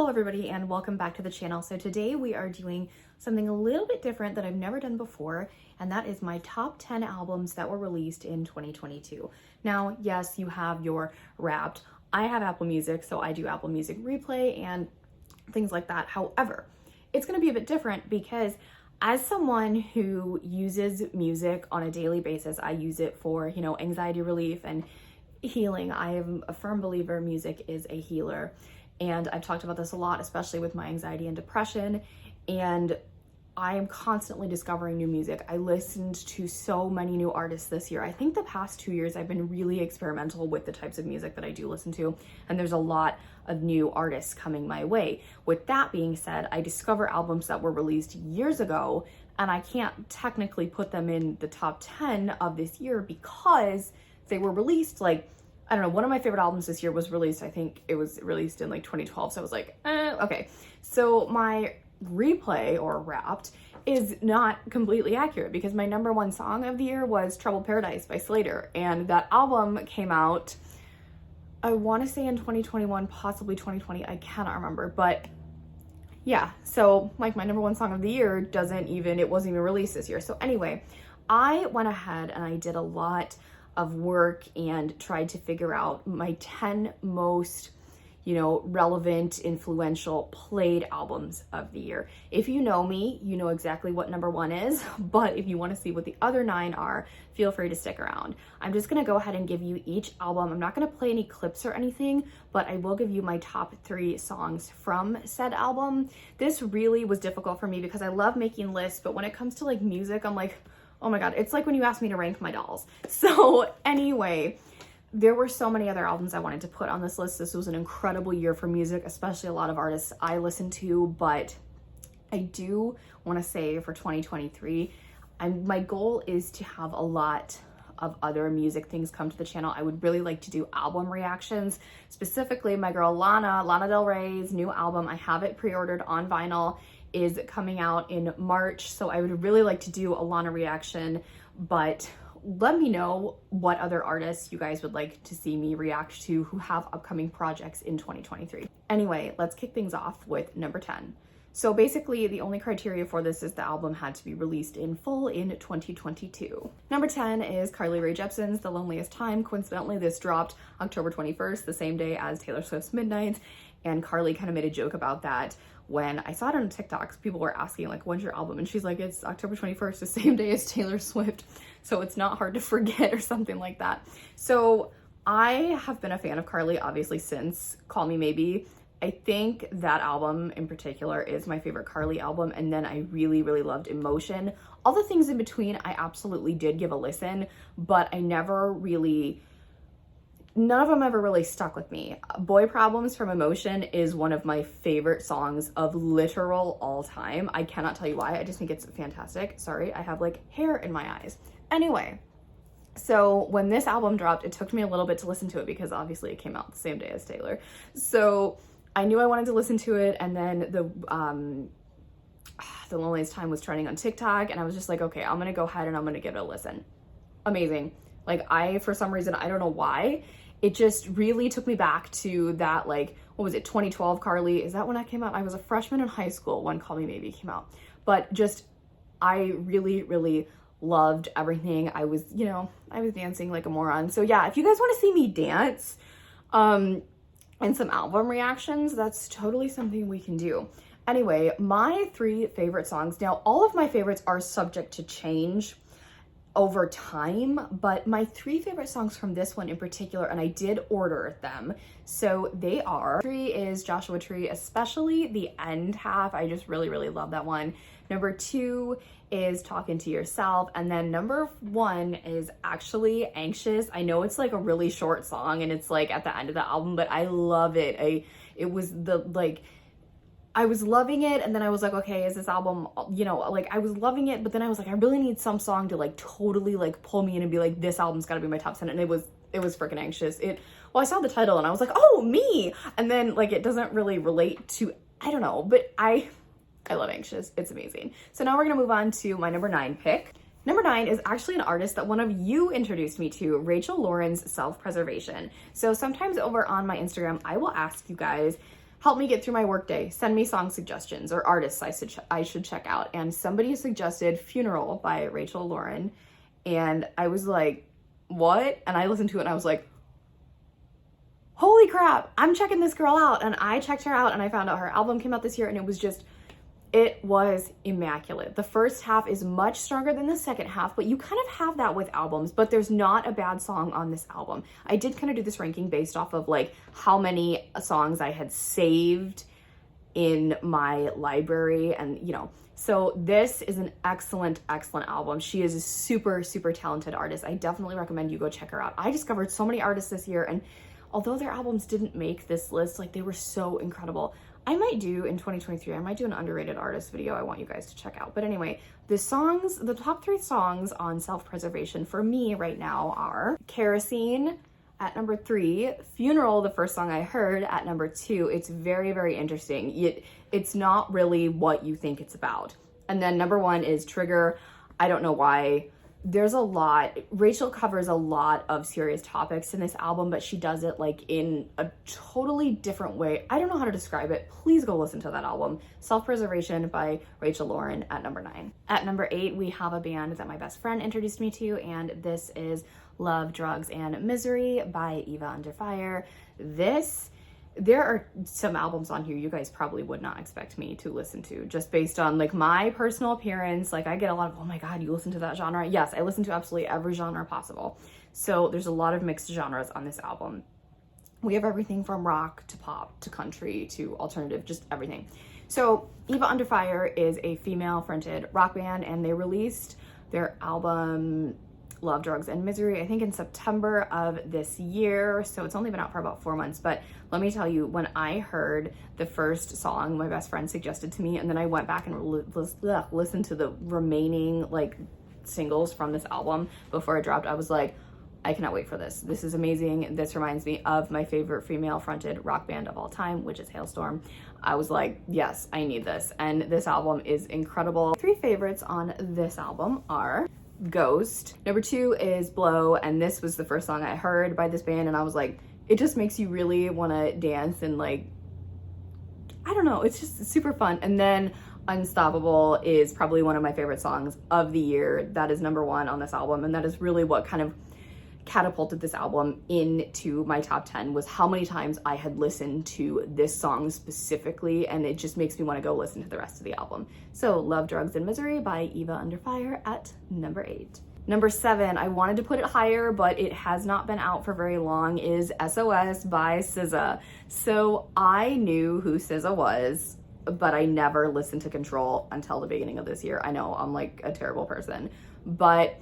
Hello everybody and welcome back to the channel. So today we are doing something a little bit different that I've never done before, and that is my top 10 albums that were released in 2022. Now, yes, you have your Wrapped. I have Apple Music, so I do Apple Music Replay and things like that. However, it's going to be a bit different because as someone who uses music on a daily basis, I use it for, anxiety relief and healing. I am a firm believer music is a healer. And I've talked about this a lot, especially with my anxiety and depression. And I am constantly discovering new music. I listened to so many new artists this year. I think the past 2 years I've been really experimental with the types of music that I do listen to. And there's a lot of new artists coming my way. With that being said, I discover albums that were released years ago, and I can't technically put them in the top 10 of this year because they were released I don't know, one of my favorite albums this year was released, I think it was released in 2012. So I was like, okay. So my replay or Wrapped is not completely accurate because my number one song of the year was Troubled Paradise by Slater. And that album came out, I want to say in 2021, possibly 2020. I cannot remember, but yeah. So my number one song of the year it wasn't even released this year. So anyway, I went ahead and I did a lot of work and tried to figure out my 10 most, relevant, influential, played albums of the year. If you know me, you know exactly what number one is, but if you want to see what the other 9 are, feel free to stick around. I'm just going to go ahead and give you each album. I'm not going to play any clips or anything, but I will give you my top 3 songs from said album. This really was difficult for me because I love making lists, but when it comes to music, I'm like, oh my God, it's like when you asked me to rank my dolls. So anyway, there were so many other albums I wanted to put on this list. This was an incredible year for music, especially a lot of artists I listen to, but I do want to say for 2023, my goal is to have a lot of other music things come to the channel. I would really like to do album reactions, specifically my girl Lana Del Rey's new album. I have it pre-ordered on vinyl, is coming out in March. So I would really like to do a Lana reaction, but let me know what other artists you guys would like to see me react to who have upcoming projects in 2023. Anyway, let's kick things off with number 10. So basically the only criteria for this is the album had to be released in full in 2022. Number 10 is Carly Rae Jepsen's The Loneliest Time. Coincidentally, this dropped October 21st, the same day as Taylor Swift's Midnight. And Carly kind of made a joke about that when I saw it on TikTok. People were asking when's your album? And she's like, it's October 21st, the same day as Taylor Swift. So it's not hard to forget or something like that. So I have been a fan of Carly, obviously, since Call Me Maybe. I think that album in particular is my favorite Carly album. And then I really, really loved Emotion. All the things in between, I absolutely did give a listen, but none of them ever really stuck with me. Boy Problems from Emotion is one of my favorite songs of literal all time. I cannot tell you why. I just think it's fantastic. Sorry, I have hair in my eyes. Anyway, so when this album dropped, it took me a little bit to listen to it because obviously it came out the same day as Taylor. So I knew I wanted to listen to it, and then the Loneliest Time was trending on TikTok, and I was just like, okay, I'm gonna go ahead and I'm gonna give it a listen. Amazing. For some reason, I don't know why, it just really took me back to that, what was it, 2012 Carly? Is that when that came out? I was a freshman in high school when Call Me Maybe came out. But just, I really, really loved everything. I was dancing like a moron. So yeah, if you guys want to see me dance, and some album reactions, that's totally something we can do. Anyway, my 3 favorite songs. Now, all of my favorites are subject to change over time, but my 3 favorite songs from this one in particular, and I did order them, so they are, 3 is Joshua Tree, especially the end half. I just really, really love that one. Number 2 is Talking to Yourself, and then number 1 is actually Anxious. I know it's a really short song and it's at the end of the album, but I love it. I was loving it, and then I was like, okay, is this album, I was loving it, but then I was like, I really need some song to totally pull me in and be like, this album's gotta be my top 10, and it was freaking Anxious. I saw the title and I was like, oh, me, and then it doesn't really relate to, I don't know, but I love Anxious. It's amazing. So now we're gonna move on to my number 9 pick. Number 9 is actually an artist that one of you introduced me to, Rachel Lauren's Self-Preservation. So sometimes over on my Instagram, I will ask you guys help me get through my workday. Send me song suggestions or artists I should check out. And somebody suggested Funeral by Rachel Lauren. And I was like, what? And I listened to it and I was like, holy crap, I'm checking this girl out. And I checked her out and I found out her album came out this year and it was immaculate. The first half is much stronger than the second half, but you kind of have that with albums, but there's not a bad song on this album. I did kind of do this ranking based off of like how many songs I had saved in my library and, you know, so this is an excellent, excellent album. She is a super, super talented artist. I definitely recommend you go check her out. I discovered so many artists this year, and although their albums didn't make this list, like they were so incredible. I might do in 2023, I might do an underrated artist video I want you guys to check out. But anyway, the top 3 songs on Self-Preservation for me right now are Kerosene at number 3, Funeral, the first song I heard, at number 2. It's very, very interesting. It's not really what you think it's about. And then number 1 is Trigger. I don't know why. There's a lot. Rachel covers a lot of serious topics in this album, but she does it like in a totally different way. I don't know how to describe it. Please go listen to that album. Self-Preservation by Rachel Lauren at number 9. At number 8, we have a band that my best friend introduced me to, and this is Love, Drugs, and Misery by Eva Under Fire. There are some albums on here you guys probably would not expect me to listen to, just based on like my personal appearance. Like I get a lot of, oh my God, you listen to that genre? Yes, I listen to absolutely every genre possible. So there's a lot of mixed genres on this album. We have everything from rock to pop to country to alternative, just everything. So Eva Under Fire is a female-fronted rock band, and they released their album Love, Drugs, and Misery, I think in September of this year. So it's only been out for about 4 months. But let me tell you, when I heard the first song my best friend suggested to me, and then I went back and listened to the remaining like singles from this album before it dropped, I was like, I cannot wait for this. This is amazing. This reminds me of my favorite female-fronted rock band of all time, which is Halestorm. I was like, yes, I need this. And this album is incredible. 3 favorites on this album are Ghost. Number 2 is Blow, and this was the first song I heard by this band, and I was like, it just makes you really want to dance and like, I don't know, it's just super fun. And then Unstoppable is probably one of my favorite songs of the year. That is number 1 on this album, and that is really what kind of catapulted this album into my top 10, was how many times I had listened to this song specifically, and it just makes me want to go listen to the rest of the album. So Love, Drugs, and Misery by Eva Under Fire at number 8. Number 7, I wanted to put it higher, but it has not been out for very long, is SOS by SZA. So I knew who SZA was, but I never listened to Control until the beginning of this year. I know, I'm like a terrible person, but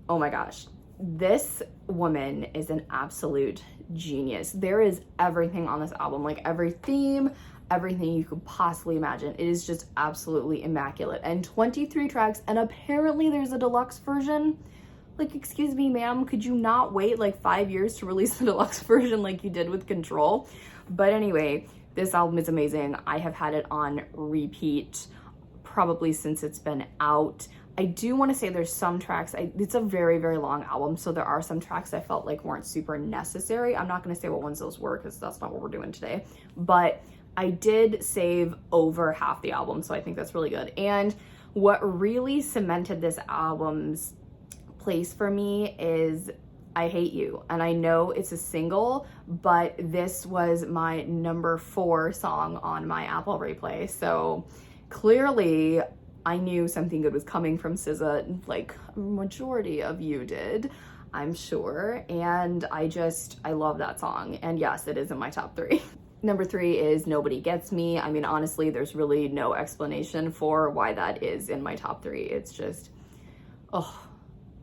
oh my gosh, this woman is an absolute genius. There is everything on this album, like every theme, everything you could possibly imagine. It is just absolutely immaculate. And 23 tracks, and apparently there's a deluxe version. Like, excuse me, ma'am, could you not wait like 5 years to release the deluxe version like you did with Control? But anyway, this album is amazing. I have had it on repeat probably since it's been out. I do want to say there's some tracks, it's a very, very long album, so there are some tracks I felt like weren't super necessary. I'm not going to say what ones those were because that's not what we're doing today, but I did save over half the album, so I think that's really good. And what really cemented this album's place for me is I Hate You. And I know it's a single, but this was my number 4 song on my Apple Replay, so clearly I knew something good was coming from SZA, like a majority of you did, I'm sure. And I love that song. And yes, it is in my top 3. Number 3 is Nobody Gets Me. I mean, honestly, there's really no explanation for why that is in my top 3. It's just, oh,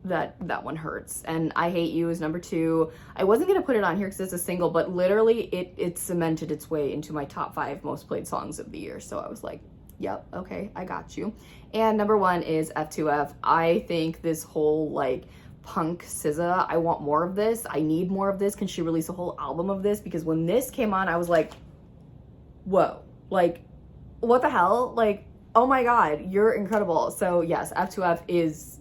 that one hurts. And I Hate You is number 2. I wasn't gonna put it on here because it's a single, but literally it cemented its way into my top 5 most played songs of the year. So I was like, yep, okay, I got you. And number 1 is F2F. I think this whole like punk SZA, I want more of this. I need more of this. Can she release a whole album of this? Because when this came on, I was like, whoa, like what the hell? Like, oh my God, you're incredible. So yes, F2F is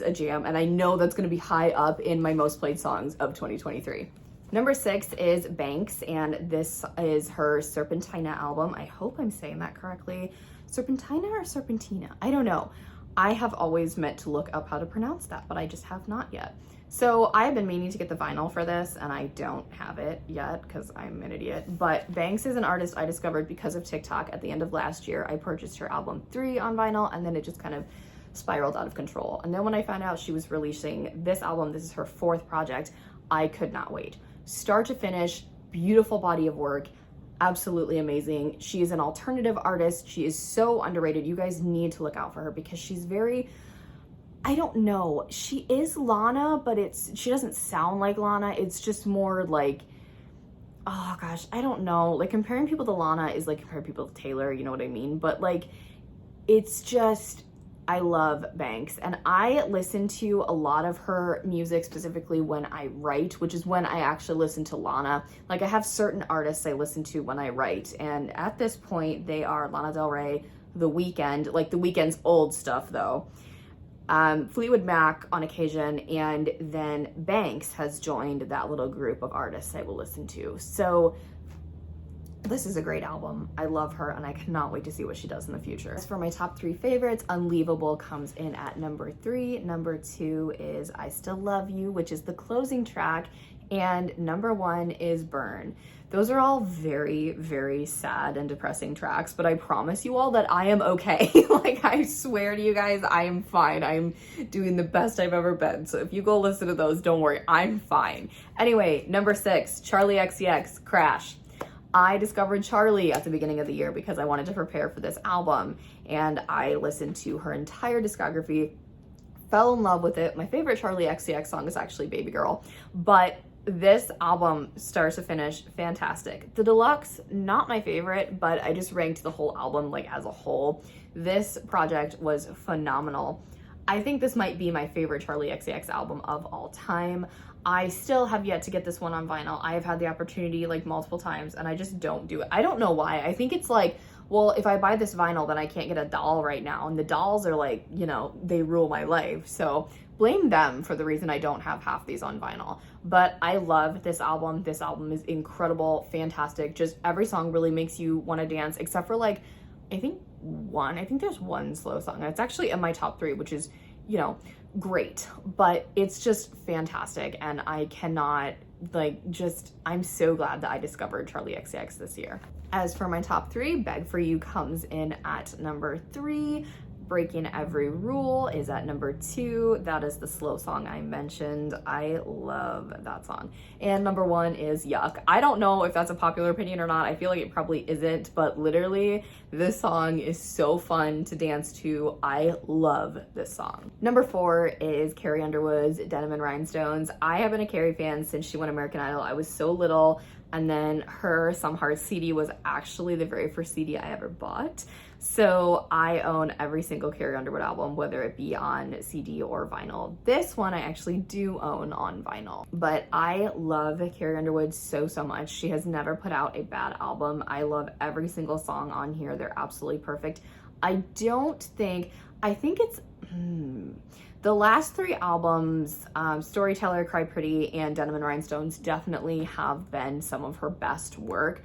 a jam. And I know that's going to be high up in my most played songs of 2023. Number 6 is Banks, and this is her Serpentina album. I hope I'm saying that correctly. Serpentina or Serpentina? I don't know. I have always meant to look up how to pronounce that, but I just have not yet. So I've been meaning to get the vinyl for this, and I don't have it yet because I'm an idiot. But Banks is an artist I discovered because of TikTok. At the end of last year, I purchased her album 3 on vinyl, and then it just kind of spiraled out of control. And then when I found out she was releasing this album, this is her 4th project, I could not wait. Start to finish, beautiful body of work, absolutely amazing. She is an alternative artist. She is so underrated. You guys need to look out for her because she's very, I don't know, she is Lana, but she doesn't sound like Lana. It's just more like, oh gosh, I don't know. Like comparing people to Lana is like comparing people to Taylor, you know what I mean? But like, it's just, I love Banks, and I listen to a lot of her music specifically when I write, which is when I actually listen to Lana. Like I have certain artists I listen to when I write, and at this point they are Lana Del Rey, The Weeknd, like The Weeknd's old stuff though, Fleetwood Mac on occasion, and then Banks has joined that little group of artists I will listen to. So this is a great album. I love her, and I cannot wait to see what she does in the future. As for my top 3 favorites, Unleavable comes in at number 3. Number 2 is I Still Love You, which is the closing track, and number 1 is Burn. Those are all very, very sad and depressing tracks, but I promise you all that I am okay. Like, I swear to you guys, I am fine. I'm doing the best I've ever been. So if you go listen to those, don't worry, I'm fine. Anyway, number 6, Charli XCX, Crash. I discovered Charli at the beginning of the year because I wanted to prepare for this album, and I listened to her entire discography, fell in love with it. My favorite Charli XCX song is actually Baby Girl, but this album, start to finish, fantastic. The deluxe, not my favorite, but I just ranked the whole album like as a whole. This project was phenomenal. I think this might be my favorite Charli XCX album of all time. I still have yet to get this one on vinyl. I have had the opportunity like multiple times, and I just don't do it. I don't know why. I think it's like, well, if I buy this vinyl, then I can't get a doll right now. And the dolls are like, you know, they rule my life. So blame them for the reason I don't have half these on vinyl. But I love this album. This album is incredible, fantastic. Just every song really makes you want to dance, except for like, I think there's one slow song. It's actually in my top 3, which is, you know, great, but it's just fantastic, and I cannot, like, just, I'm so glad that I discovered Charli XCX this year. As for my top 3, Beg For You comes in at number 3. Breaking Every Rule is at number 2. That is the slow song I mentioned. I love that song. And number 1 is Yuck. I don't know if that's a popular opinion or not. I feel like it probably isn't, but literally this song is so fun to dance to. I love this song. Number 4 is Carrie Underwood's Denim and Rhinestones. I have been a Carrie fan since she won American Idol. I was so little, and then her Some Hearts CD was actually the very first CD I ever bought. So I own every single Carrie Underwood album, whether it be on CD or vinyl. This one I actually do own on vinyl, but I love Carrie Underwood so much. She has never put out a bad album. I love every single song on here. They're absolutely perfect. I think it's the last 3 albums, Storyteller, Cry Pretty, and Denim and Rhinestones, definitely have been some of her best work.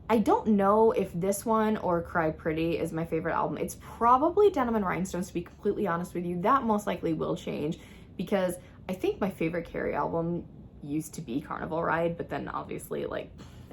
I don't know if this one or Cry Pretty is my favorite album. It's probably Denim and Rhinestones, to be completely honest with you. That most likely will change, because I think my favorite Carrie album used to be Carnival Ride, but then obviously, like,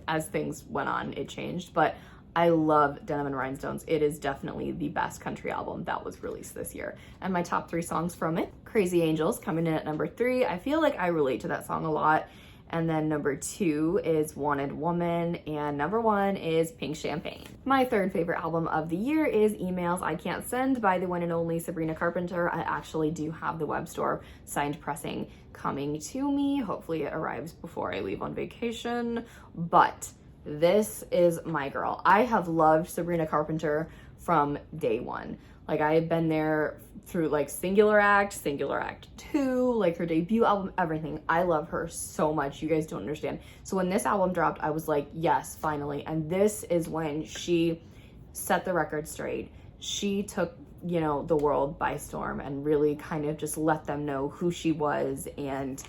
as things went on, it changed. But I love Denim and Rhinestones. It is definitely the best country album that was released this year. And my top 3 songs from it, Crazy Angels coming in at number 3. I feel like I relate to that song a lot. And then number 2 is Wanted Woman, and number 1 is Pink Champagne. My 3rd favorite album of the year is Emails I Can't Send by the one and only Sabrina Carpenter. I actually do have the web store signed pressing coming to me. Hopefully it arrives before I leave on vacation, but this is my girl. I have loved Sabrina Carpenter from day one. Like, I have been there through like Singular Act 2, like her debut album, everything. I love her so much. You guys don't understand. So when this album dropped, I was like, yes, finally. And this is when she set the record straight. She took, you know, the world by storm and really kind of just let them know who she was and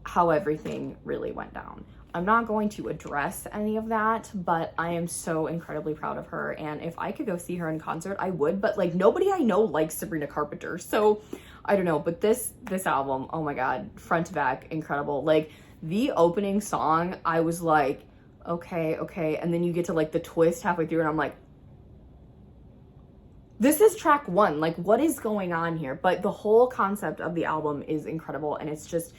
how everything really went down. I'm not going to address any of that, but I am so incredibly proud of her. And if I could go see her in concert, I would, but like nobody I know likes Sabrina Carpenter. So I don't know, but this album, oh my God, front to back, incredible. Like the opening song, I was like, okay. And then you get to like the twist halfway through and I'm like, this is track one. Like what is going on here? But the whole concept of the album is incredible. And it's just,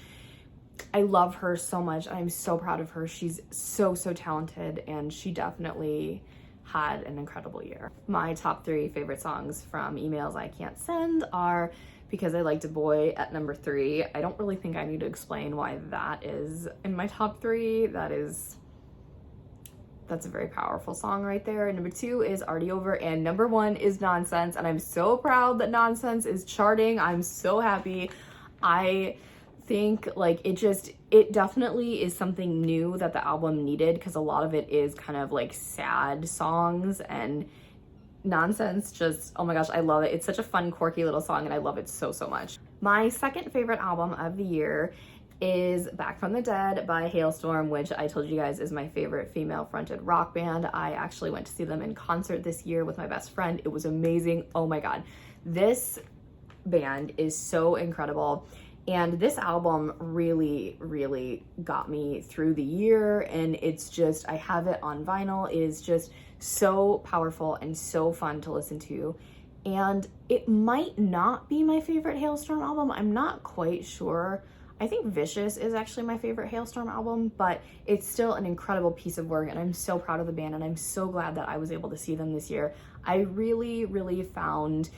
I love her so much. I'm so proud of her. She's so talented, and she definitely had an incredible year. My top 3 favorite songs from Emails I Can't Send are Because I Liked a Boy at number 3. I don't really think I need to explain why that is in my top 3. That's a very powerful song right there. Number 2 is Already Over, and number 1 is Nonsense, and I'm so proud that Nonsense is charting. I'm so happy. I think like it definitely is something new that the album needed, because a lot of it is kind of like sad songs, and Nonsense just, oh my gosh, I love it. It's such a fun, quirky little song, and I love it so much. My second favorite album of the year is Back from the Dead by Halestorm, which I told you guys is my favorite female fronted rock band. I actually went to see them in concert this year with my best friend. It was amazing. Oh my God, this band is so incredible. And this album really got me through the year, and it's just, I have it on vinyl. It is just so powerful and so fun to listen to. And it might not be my favorite Halestorm album. I'm not quite sure. I think Vicious is actually my favorite Halestorm album, but it's still an incredible piece of work, and I'm so proud of the band, and I'm so glad that I was able to see them this year. I really found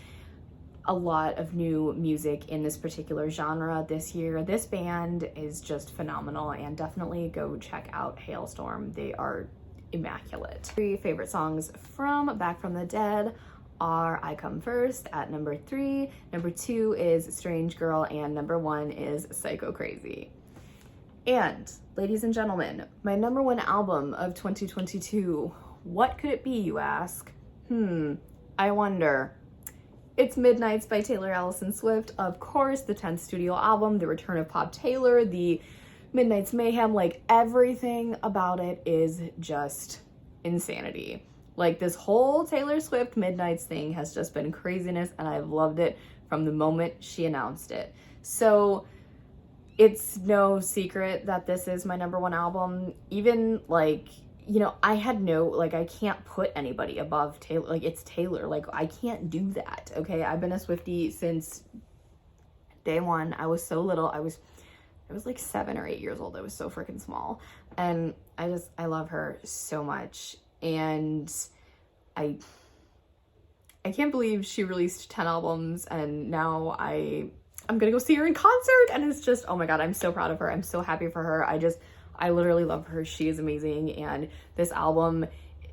a lot of new music in this particular genre this year. This band is just phenomenal, and definitely go check out Halestorm. They are immaculate. 3 favorite songs from Back from the Dead are I Come First at number 3, number 2 is Strange Girl, and number 1 is Psycho Crazy. And ladies and gentlemen, my number 1 album of 2022, what could it be, you ask? I wonder. It's Midnights by Taylor Allison Swift. Of course, the 10th studio album, the return of Pop Taylor, the Midnight's Mayhem, like everything about it is just insanity. Like this whole Taylor Swift Midnights thing has just been craziness, and I've loved it from the moment she announced it. So it's no secret that this is my number 1 album. Even like, you know, I had no, like, I can't put anybody above Taylor. Like, it's Taylor. Like, I can't do that, okay? I've been a Swiftie since day one. I was so little. I was like 7 or 8 years old. I was so freaking small. And I love her so much. And I can't believe she released 10 albums, and now I'm gonna go see her in concert, and it's just, oh my God, I'm so proud of her. I'm so happy for her. I literally love her. She is amazing. And this album,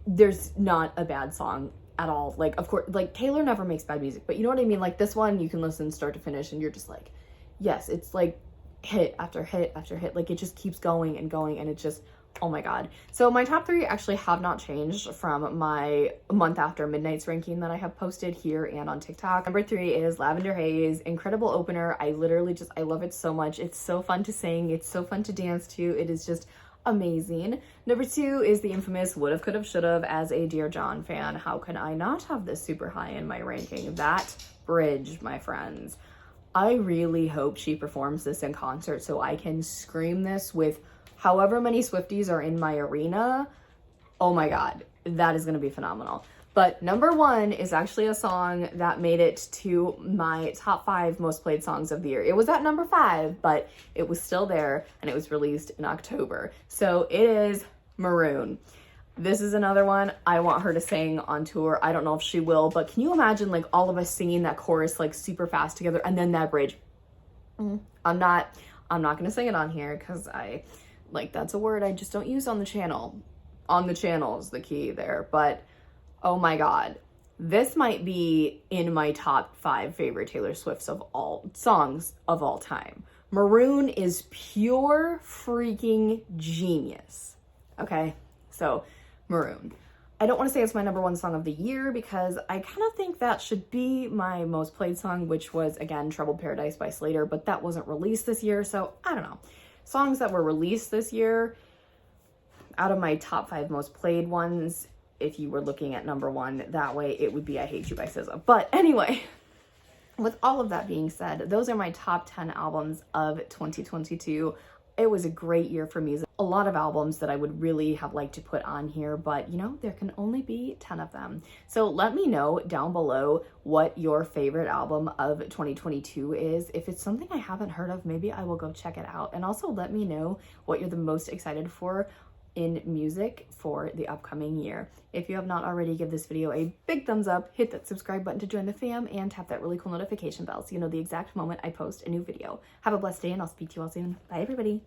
there's not a bad song at all. Like, of course, like Taylor never makes bad music, but you know what I mean? Like this one, you can listen start to finish and you're just like, yes, it's like hit after hit after hit. Like it just keeps going, and it's just, oh my God. So my top 3 actually have not changed from my month after Midnight's ranking that I have posted here and on TikTok. Number 3 is Lavender Haze, incredible opener. I love it so much. It's so fun to sing. It's so fun to dance to. It is just amazing. Number 2 is the infamous Would've, Could've, Should've. As a Dear John fan, how can I not have this super high in my ranking? That bridge, my friends. I really hope she performs this in concert so I can scream this with however many Swifties are in my arena. Oh my God, that is gonna be phenomenal. But number 1 is actually a song that made it to my top 5 most played songs of the year. It was at number 5, but it was still there, and it was released in October. So it is Maroon. This is another one I want her to sing on tour. I don't know if she will, but can you imagine like all of us singing that chorus like super fast together, and then that bridge? I'm not gonna sing it on here because that's a word I just don't use on the channel. On the channel is the key there. But oh my God, this might be in my top 5 favorite Taylor Swift's songs of all time. Maroon is pure freaking genius. Okay, so Maroon. I don't want to say it's my number 1 song of the year because I kind of think that should be my most played song, which was again Troubled Paradise by Slater, but that wasn't released this year, so I don't know. Songs that were released this year, out of my top 5 most played ones, if you were looking at number 1 that way, it would be I Hate You by SZA. But anyway, with all of that being said, those are my top 10 albums of 2022. It was a great year for music. A lot of albums that I would really have liked to put on here, but you know, there can only be 10 of them. So let me know down below what your favorite album of 2022 is. If it's something I haven't heard of, maybe I will go check it out. And also let me know what you're the most excited for in music for the upcoming year. If you have not already, give this video a big thumbs up, hit that subscribe button to join the fam, and tap that really cool notification bell so you know the exact moment I post a new video. Have a blessed day, and I'll speak to you all soon. Bye, everybody.